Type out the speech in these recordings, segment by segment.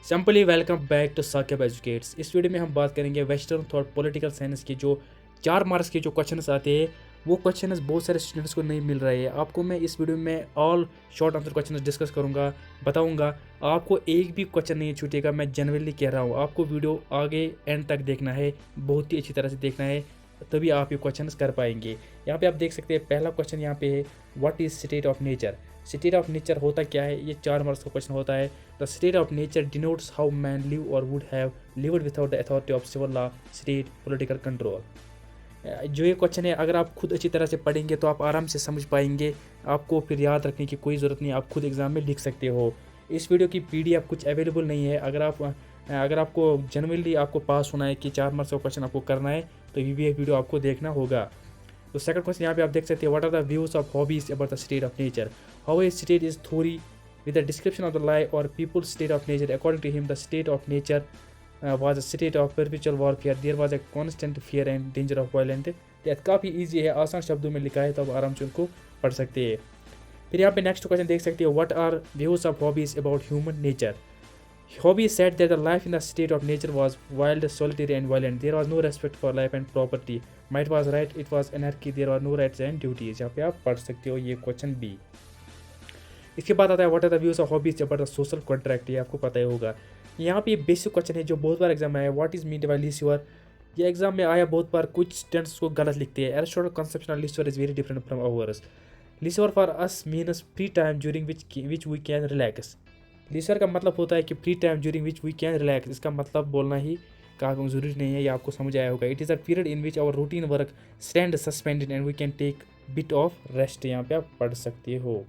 Simply welcome back to Saqib educates. इस video में हम बात करेंगे वेस्टर्न थॉट पॉलिटिकल साइंस के जो 4 मार्क्स के जो क्वेश्चंस आते हैं वो क्वेश्चंस बहुत सारे स्टूडेंट्स को नहीं मिल रहे हैं। आपको मैं इस वीडियो में all short answer questions discuss करूंगा, बताऊंगा। आपको एक भी क्वेश्चन नहीं छूटेगा, मैं जनरली कह रहा हूँ। आपको वीडियो आगे एंड तक देखना है, बहुत ही अच्छी तरह से देखना है, तभी आप ये क्वेश्चंस कर पाएंगे। यहाँ पे आप देख सकते हैं पहला क्वेश्चन यहाँ पे है, what is state of nature. State of nature होता क्या है, ये 4 मार्क्स का क्वेश्चन होता है। The state of nature denotes how man live और would have lived without the authority of civil law, state, political control. जो ये क्वेश्चन है, अगर आप खुद अच्छी तरह से पढ़ेंगे तो आप आराम से समझ पाएंगे। आपको फिर याद रखने की कोई ज़रूरत नहीं, आप खुद एग्ज़ाम में लिख सकते हो। इस वीडियो की PDF कुछ अवेलेबल नहीं है। अगर आपको जनरली आपको पास होना है कि 4 मार्क्स का क्वेश्चन आपको करना है तो ये वीडियो आपको देखना होगा। तो सेकंड क्वेश्चन यहाँ पे आप देख सकते हैं, what are the views of Hobbes about the state of nature. How a state is theory with a description of the life or people's state of nature. According to him, the state of nature was a state of perpetual warfare. There was a constant fear and danger of violent death. काफ़ी easy है, आसान शब्दों में लिखा है, तो आप आराम से उनको पढ़ सकते हैं। फिर यहाँ पे नेक्स्ट क्वेश्चन देख सकते हो, what are views of Hobbes about human nature. Hobbies said that the life in the state of nature was wild, solitary and violent. There was no respect for life and property. Might was right, it was anarchy. There were no rights and duties. यहाँ पे आप पढ़ सकते हो ये question भी। इसके बाद आता है, what are the views of Hobbes about the social contract. ये आपको पता ही होगा। यहाँ पे बेसिक क्वेश्चन है जो बहुत बार एग्जाम में आया, व्हाट इज मीन बाय लीस्योर। ये एग्जाम में आया बहुत बार, कुछ स्टूडेंट्स को गलत लिखते हैं। Aristotle conception of leisure is very different from ours. Leisure for us means free time during which we can relax. Leisure का मतलब होता है कि free time during which we can relax. इसका मतलब बोलना ही काफ़ी ज़रूरी नहीं है, ये आपको समझ आया होगा। It is a period in which our routine work stand suspended and we can take bit of rest. यहाँ पे आप पढ़ सकते हो।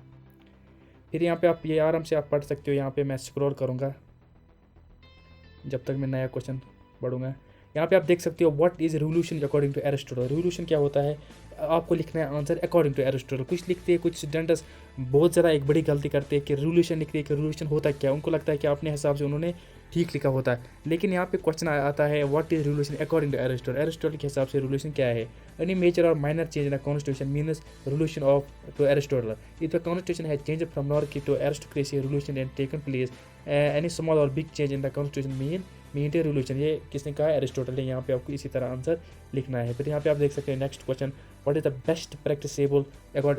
फिर यहाँ पे आप ये आराम से आप पढ़ सकते हो। यहाँ पे मैं स्क्रॉल करूँगा जब तक मैं नया क्वेश्चन पढ़ूंगा। यहाँ पे आप देख सकते हो, what is revolution according to Aristotle. Revolution क्या होता है, आपको लिखना है आंसर अकॉर्डिंग टू एरिस्टोटल। कुछ लिखते हैं, कुछ स्टूडेंट्स बहुत ज़्यादा एक बड़ी गलती करते हैं कि रिवोल्यूशन लिखते हैं कि रिवोल्यूशन होता क्या। उनको लगता है कि अपने हिसाब से उन्होंने ठीक लिखा होता है, लेकिन यहाँ पे क्वेश्चन आता है, what is revolution according to Aristotle. Aristotle के हिसाब से रिवोल्यूशन क्या है, एनी मेजर और minor change in the constitution means revolution of to Aristotle. If the constitution has change from monarchy to aristocracy, revolution and taken place, any small or big change in the constitution mean revolution. ये किसने कहा, Aristotle ने। यहाँ पे आपको इसी तरह answer लिखना है। फिर यहाँ पे आप देख सकते हैं next question, what is the best practicable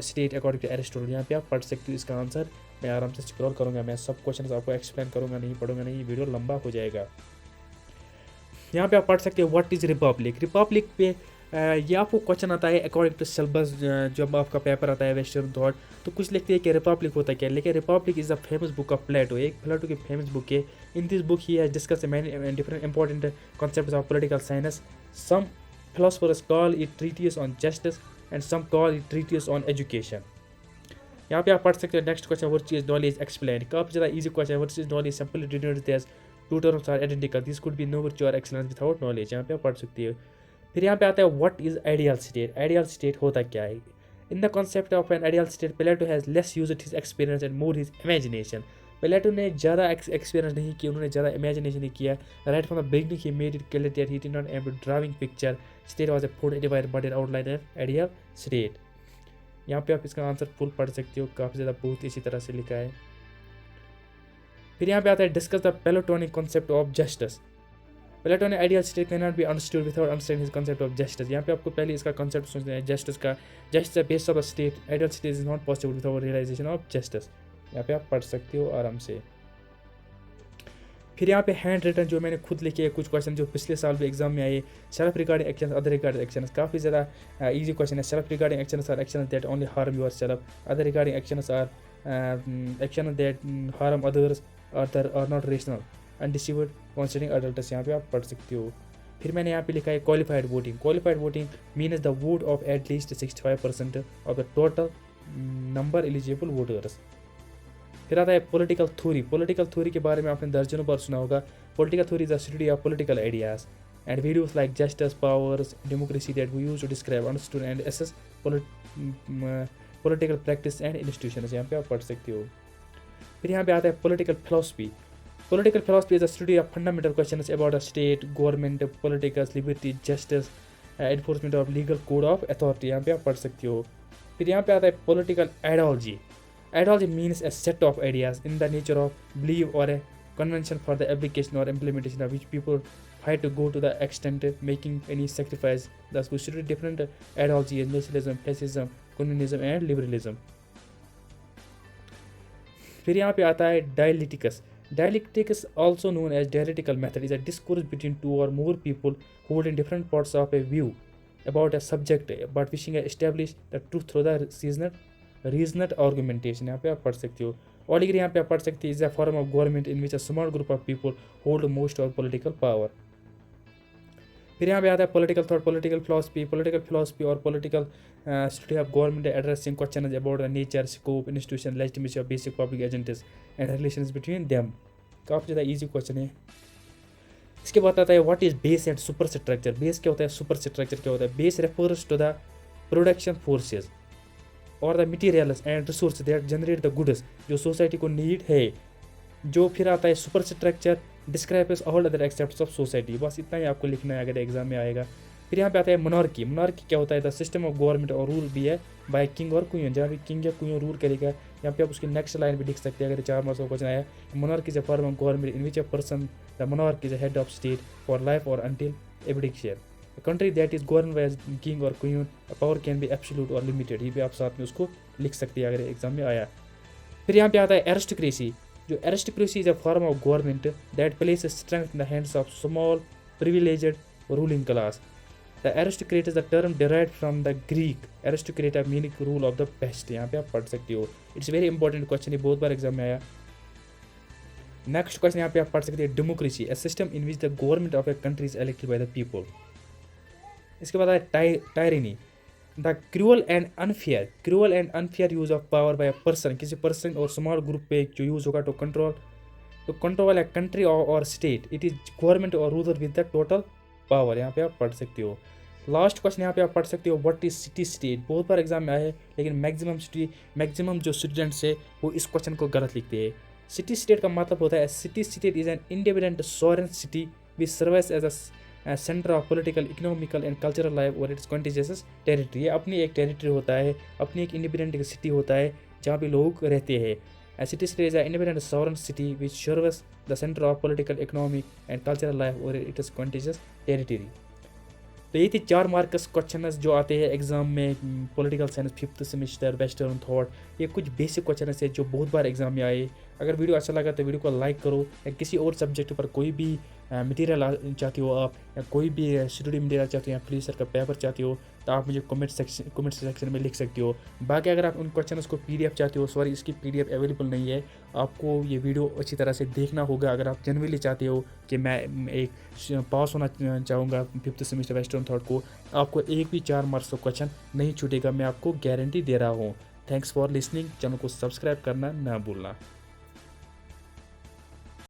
state according to Aristotle. यहाँ पे आप पढ़ सकते हो इसका आंसर। मैं आराम से स्क्रॉल करूँगा, मैं सब क्वेश्चन आपको एक्सप्लेन करूँगा, नहीं पढ़ूंगा नहीं, वीडियो लंबा हो जाएगा। यहाँ पे आप पढ़ सकते हो, व्हाट इज रिपब्लिक। रिपब्लिक पे ये आपको क्वेश्चन आता है अकॉर्डिंग टू सिलेबस। जब आपका पेपर आता है वेस्टर्न थॉट, तो कुछ लिखते हैं कि रिपब्लिक होता क्या है, लेकिन republic is a famous book of Plato. एक प्लेटो की फेमस बुक है। In this book he has discuss many different important concepts of political science. Some philosophers call it treatise on justice and some call it treatise on education. यहाँ पे आप पढ़ सकते हैं next question, what is knowledge explain. काफ़ी ज़्यादा easy question है। What is knowledge simply denoted as two terms are identical, this could be no virtue और एक्सलेंस विदाउट नॉलेज। यहाँ पे आप पढ़ सकते हो। फिर यहाँ पे आता है, what is ideal state. Ideal state होता क्या है। In the concept of an ideal state, Plato has less used his experience and more his imagination. Plato ने ज़्यादा एक्सपीरियंस नहीं किया, उन्होंने ज़्यादा इमेजिनेशन नहीं किया। Right from the beginning he made it clear that he did not aim to driving picture state was a full divide but an outline and ideal state. यहाँ पे आप इसका आंसर फुल पढ़ सकते हो, काफ़ी ज़्यादा बहुत इसी तरह से लिखा है। फिर यहाँ पे आता है, discuss the Platonic concept of justice. Plato ने ideal state can not be understood without understanding his concept of justice. यहाँ पे आपको पहले इसका कॉन्सेप्ट सोचना है जस्टिस का। Justice base of the state, ideal state is not possible without realization of justice. यहाँ पे आप पढ़ सकते हो आराम से। फिर यहाँ पे हैंड रिटन जो मैंने खुद लिखे है, कुछ क्वेश्चन जो पिछले साल भी एग्जाम में आए। Self regarding action, other regarding action, काफ़ी ज़्यादा इजी क्वेश्चन है। Self regarding action are action that only harm yourself, other regarding action are action that harm others are not rational undeceived considering adults. यहाँ पे आप पढ़ सकते हो। फिर मैंने यहाँ पे लिखा है qualified voting. Qualified voting means the vote of at least 65% of the total number eligible voters. फिर आता है पॉलिटिकल थ्योरी। पॉलिटिकल थ्योरी के बारे में आपने दर्जनों बार सुना होगा। Political theory is the study of political ideas and videos like justice, powers, democracy that we use to describe, understood and assess political practice and institutions. यहाँ पे आप पढ़ सकते हो। फिर यहाँ पे आता है political philosophy. Political philosophy is a study of fundamental questions about a state, government, politics, liberty, justice, enforcement of legal code of authority। यहाँ पे आप पढ़ सकते हो। फिर यहाँ पे आता है political ideology। Ideology means a set of ideas in the nature of belief or a convention for the application or implementation of which people fight to go to the extent making any sacrifice. Thus we study different ideologies: nationalism, fascism, communism and liberalism. फिर यहाँ पे आता है dialectics. Dialectics, also known as dialectical method, is a discourse between two or more people holding different parts of a view about a subject but wishing to establish the truth through the reasoned argumentation. यहाँ पे आप पढ़ सकते हो. और अगर यहाँ पे आप पढ़ सकते हैं, is a form of government in which a small group of people hold most of political power. फिर यहाँ पे आता है पॉलिटिकल थॉट, पॉलिटिकल फिलोसफी और political study of government addressing question about the nature, scope, institution, legitimacy of basic public agencies and relations between them. काफ़ी ज़्यादा easy question है. इसके बाद आता है what is base and superstructure. Base क्या होता है, सुपर स्ट्रक्चर क्या होता है. Base refers to the production forces और the materials and resource that generate the goods, जो सोसाइटी को नीड है. जो फिर आता है super structure describes all other accepts of society. बस इतना ही आपको लिखना है अगर एग्जाम में आएगा. फिर यहाँ पे आता है मोनार्की. मोनार्की क्या होता है, द सिस्टम ऑफ गवर्नमेंट और रूल भी है बाय किंग और क्वीन, जहाँ भी किंग या क्वीन रूल करेगा. यहाँ पे आप उसकी नेक्स्ट लाइन भी लिख सकते हैं अगर 4 मार्क्स का क्वेश्चन आया. Monarchy is a form of government in which a person the monarch is a head of state for life और until abdication. A country that is governed by a king or queen, power can be absolute or limited. ये भी आप साथ में उसको लिख सकते हैं अगर एग्जाम में आया. फिर यहाँ पे आता है एरिस्टोक्रेसी. जो aristocracy is a form of government that places strength in the hands of small privileged ruling class. The aristocrat is the term derived from the Greek aristocrat meaning rule of the best. यहाँ पे आप पढ़ सकते हो. It's very important question, ये बहुत बार exam में आया. नेक्स्ट क्वेश्चन यहाँ पे आप पढ़ सकते हैं democracy, a system in which the government of a country is elected by the people. इसके बाद है tyranny, the cruel and unfair use of power bye a person. किसी पर्सन और स्मॉल ग्रुप पे जो यूज होगा टू कंट्रोल ए कंट्री और state. It is government और ruler with the total power. यहाँ पे आप पढ़ सकते हो. लास्ट क्वेश्चन यहाँ पे आप पढ़ सकते हो व्हाट इज सिटी स्टेट. बहुत बार एग्जाम में आया है लेकिन मैक्सिमम जो स्टूडेंट्स है वो इस क्वेश्चन को गलत लिखते हैं. सिटी स्टेट का मतलब होता है city state is an independent sovereign city which survives as a centre of political, economical and cultural life और इट्स कॉन्टिजियस टेरिटरी. ये अपनी एक टेरिटरी होता है, अपनी एक इंडिपेंडेंट सिटी होता है जहाँ पे लोग रहते हैं. City state is a independent sovereign city which serves the centre of political, economic and cultural life और इट्स कॉन्टिजियस टेरिटरी. तो ये थे 4 मार्क्स क्वेश्चन जो आते हैं एग्जाम में. Political science 5th semester, western thought, ये कुछ बेसिक क्वेश्चन है जो बहुत बार एग्जाम में आए. अगर वीडियो अच्छा लगा तो वीडियो को लाइक करो. या किसी और सब्जेक्ट पर कोई भी मटेरियल चाहते हो आप, या कोई भी स्टडी मटेरियल चाहते हो या प्लीज सर का पेपर चाहते हो तो आप मुझे कमेंट सेक्शन में लिख सकते हो. बाकी अगर आप उन क्वेश्चन को PDF चाहते हो, सॉरी इसकी PDF अवेलेबल नहीं है, आपको ये वीडियो अच्छी तरह से देखना होगा. अगर आप जनरली चाहते हो कि मैं एक पास होना चाहूँगा 5th सेमेस्टर वेस्टर्न थॉट को, आपको एक भी 4 मार्क्स का क्वेश्चन नहीं छूटेगा, मैं आपको गारंटी दे रहा हूँ. Thanks for listening. चैनल को सब्सक्राइब करना ना भूलना.